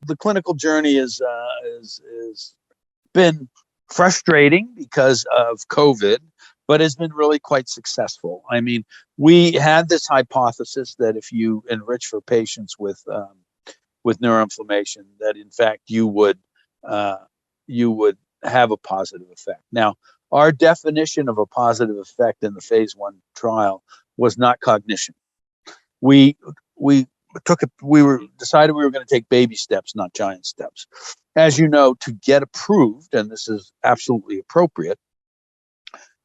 the clinical journey is been frustrating because of COVID, but has been really quite successful. I mean, we had this hypothesis that if you enrich for patients with neuroinflammation, that in fact you would have a positive effect. Now, our definition of a positive effect in the phase 1 trial was not cognition. We decided we were going to take baby steps, not giant steps. As you know, to get approved, and this is absolutely appropriate,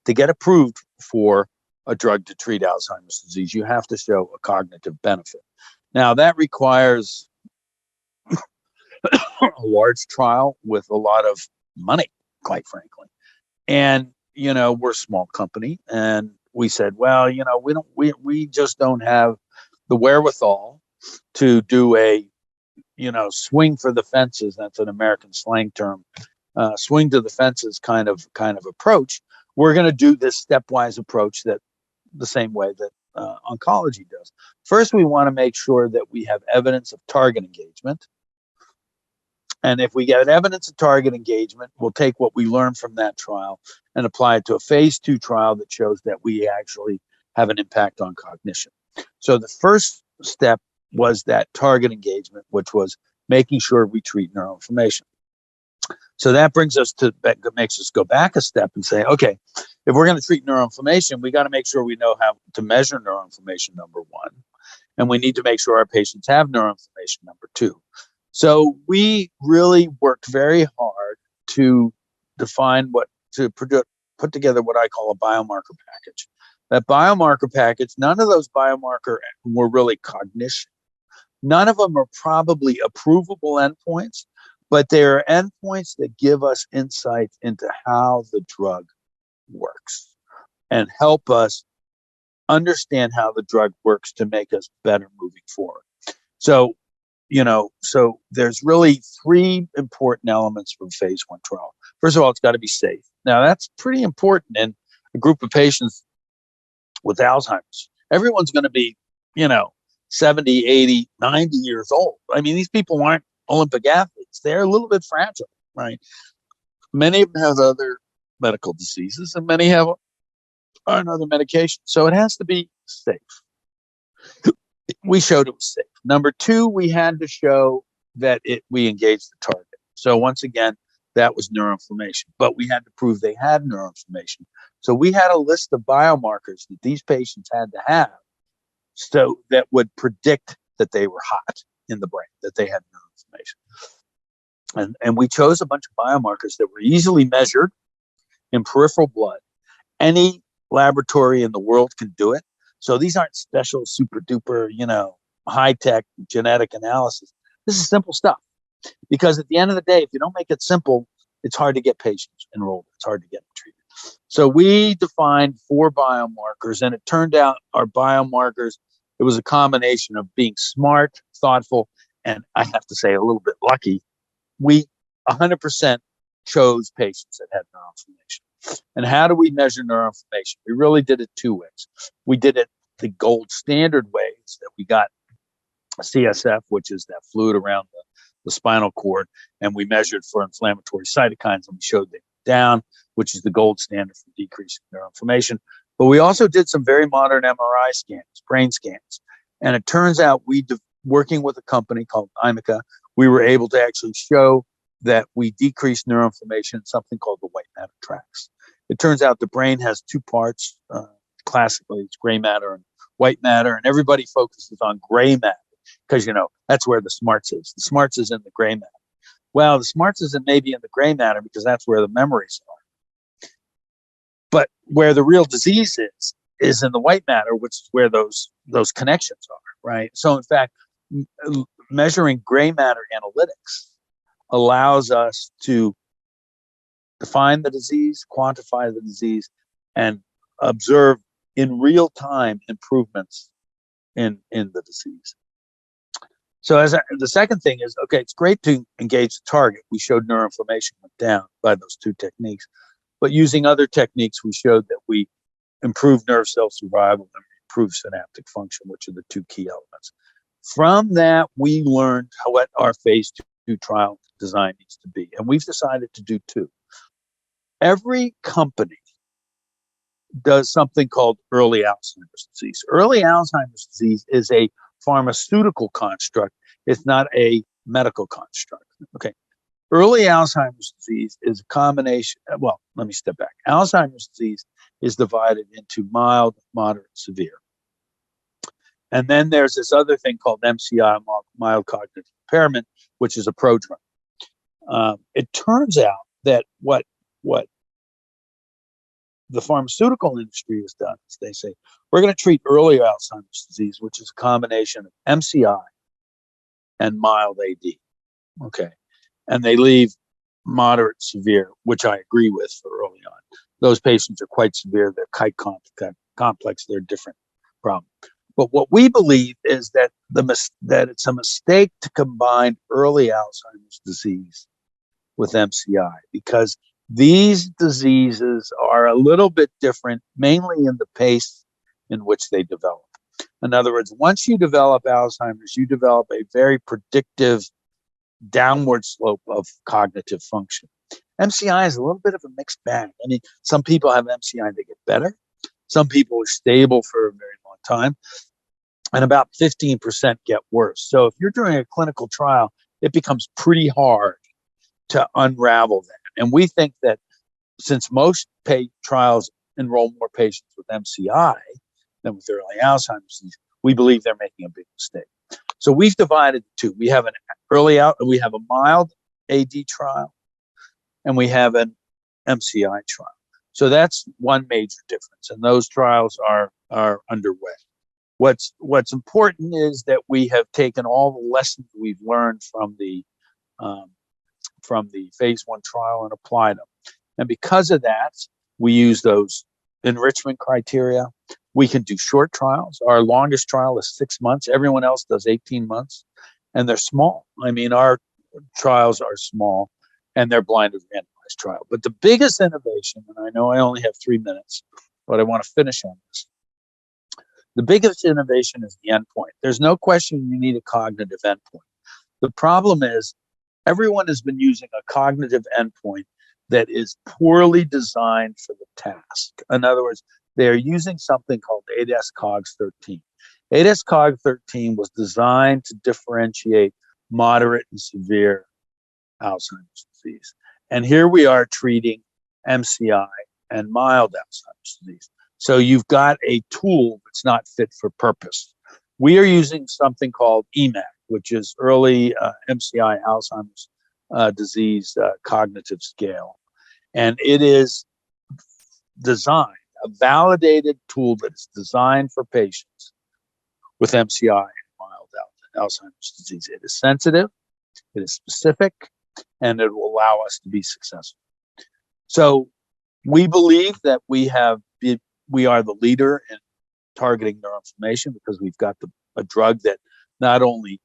to get approved for a drug to treat Alzheimer's disease, you have to show a cognitive benefit. Now, that requires a large trial with a lot of money, quite frankly. And, we're a small company, and we said, well, we just don't have the wherewithal to do a, swing for the fences. That's an American slang term. Swing to the fences kind of approach. We're going to do this stepwise approach that the same way that oncology does. First, we want to make sure that we have evidence of target engagement. And if we get evidence of target engagement, we'll take what we learned from that trial and apply it to a phase 2 trial that shows that we actually have an impact on cognition. So the first step was that target engagement, which was making sure we treat neuroinflammation. So that makes us go back a step and say, okay, if we're going to treat neuroinflammation, we got to make sure we know how to measure neuroinflammation, number 1. And we need to make sure our patients have neuroinflammation, number 2. So we really worked very hard to put together what I call a biomarker package. That biomarker package, none of those biomarker were really cognition. None of them are probably approvable endpoints, but they are endpoints that give us insight into how the drug works and help us understand how the drug works to make us better moving forward. So there's really 3 important elements from phase 1 trial. First of all, it's got to be safe. Now, that's pretty important in a group of patients with Alzheimer's. Everyone's going to be, 70, 80, 90 years old. I mean, these people aren't Olympic athletes. They're a little bit fragile, right? Many of them have other medical diseases, and many have another medication. So it has to be safe. We showed it was safe. Number 2, we had to show that we engaged the target. So once again, that was neuroinflammation, but we had to prove they had neuroinflammation. So we had a list of biomarkers that these patients had to have, so that would predict that they were hot in the brain, that they had neuroinflammation. And we chose a bunch of biomarkers that were easily measured in peripheral blood. Any laboratory in the world can do it. So these aren't special, super duper, high-tech genetic analysis. This is simple stuff. Because at the end of the day, if you don't make it simple, it's hard to get patients enrolled. It's hard to get them treated. So we defined 4 biomarkers, and it turned out our biomarkers, it was a combination of being smart, thoughtful, and I have to say a little bit lucky. We 100% chose patients that had neuroinflammation. And how do we measure neuroinflammation? We really did it 2 ways. We did it the gold standard ways that we got CSF, which is that fluid around the spinal cord, and we measured for inflammatory cytokines, and we showed they went down, which is the gold standard for decreasing neuroinflammation. But we also did some very modern MRI scans, brain scans. And it turns out working with a company called IMACC, we were able to actually show that we decreased neuroinflammation in something called the white matter tracts. It turns out the brain has 2 parts. Classically, it's gray matter and white matter, and everybody focuses on gray matter because, that's where the smarts is. The smarts is in the gray matter. Well, the smarts isn't maybe in the gray matter because that's where the memories are. But where the real disease is in the white matter, which is where those connections are, right? So, in fact, measuring gray matter analytics allows us to define the disease, quantify the disease, and observe in real time improvements in the disease. So the second thing is, okay, it's great to engage the target. We showed neuroinflammation went down by those 2 techniques, but using other techniques, we showed that we improved nerve cell survival and improved synaptic function, which are the 2 key elements. From that, we learned what our phase 2 do trial design needs to be. And we've decided to do two. Every company does something called early Alzheimer's disease. Early Alzheimer's disease is a pharmaceutical construct. It's not a medical construct. Okay. Early Alzheimer's disease is a combination. Well, let me step back. Alzheimer's disease is divided into mild, moderate, severe. And then there's this other thing called MCI, mild cognitive impairment, which is a prodrome. It turns out that what the pharmaceutical industry has done is they say, we're going to treat early Alzheimer's disease, which is a combination of MCI and mild AD. Okay. And they leave moderate, severe, which I agree with for early on. Those patients are quite severe. They're quite complex. They're a different problem. But what we believe is that that it's a mistake to combine early Alzheimer's disease with MCI, because these diseases are a little bit different, mainly in the pace in which they develop. In other words, once you develop Alzheimer's, you develop a very predictive downward slope of cognitive function. MCI is a little bit of a mixed bag. I mean, some people have MCI and they get better. Some people are stable for a very long time. And about 15% get worse. So if you're doing a clinical trial, it becomes pretty hard to unravel that. And we think that since most trials enroll more patients with MCI than with early Alzheimer's disease, we believe they're making a big mistake. So we've divided the two. We have we have a mild AD trial, and we have an MCI trial. So that's one major difference, and those trials are underway. What's important is that we have taken all the lessons we've learned from the phase 1 trial and applied them. And because of that, we use those enrichment criteria. We can do short trials. Our longest trial is 6 months. Everyone else does 18 months, and they're small. I mean, our trials are small, and they're blinded randomized trial. But the biggest innovation, and I know I only have 3 minutes, but I want to finish on this. The biggest innovation is the endpoint. There's no question you need a cognitive endpoint. The problem is everyone has been using a cognitive endpoint that is poorly designed for the task. In other words, they're using something called ADAS-Cog13. ADAS-Cog13 was designed to differentiate moderate and severe Alzheimer's disease. And here we are treating MCI and mild Alzheimer's disease. So you've got a tool that's not fit for purpose. We are using something called EMACC, which is early MCI Alzheimer's disease cognitive scale. And it is designed, a validated tool that is designed for patients with MCI and mild Alzheimer's disease. It is sensitive, it is specific, and it will allow us to be successful. So we believe that we are the leader in targeting neuroinflammation because we've got a drug that not only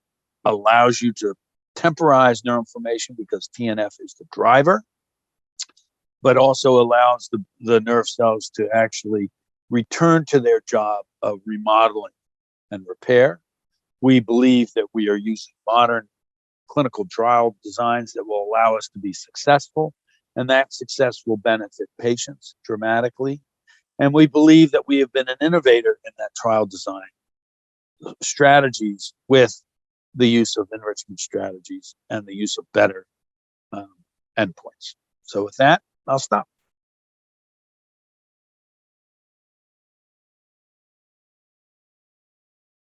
allows you to temporize neuroinflammation because TNF is the driver, but also allows the nerve cells to actually return to their job of remodeling and repair. We believe that we are using modern clinical trial designs that will allow us to be successful, and that success will benefit patients dramatically. And we believe that we have been an innovator in that trial design strategies with the use of enrichment strategies and the use of better endpoints. So with that, I'll stop.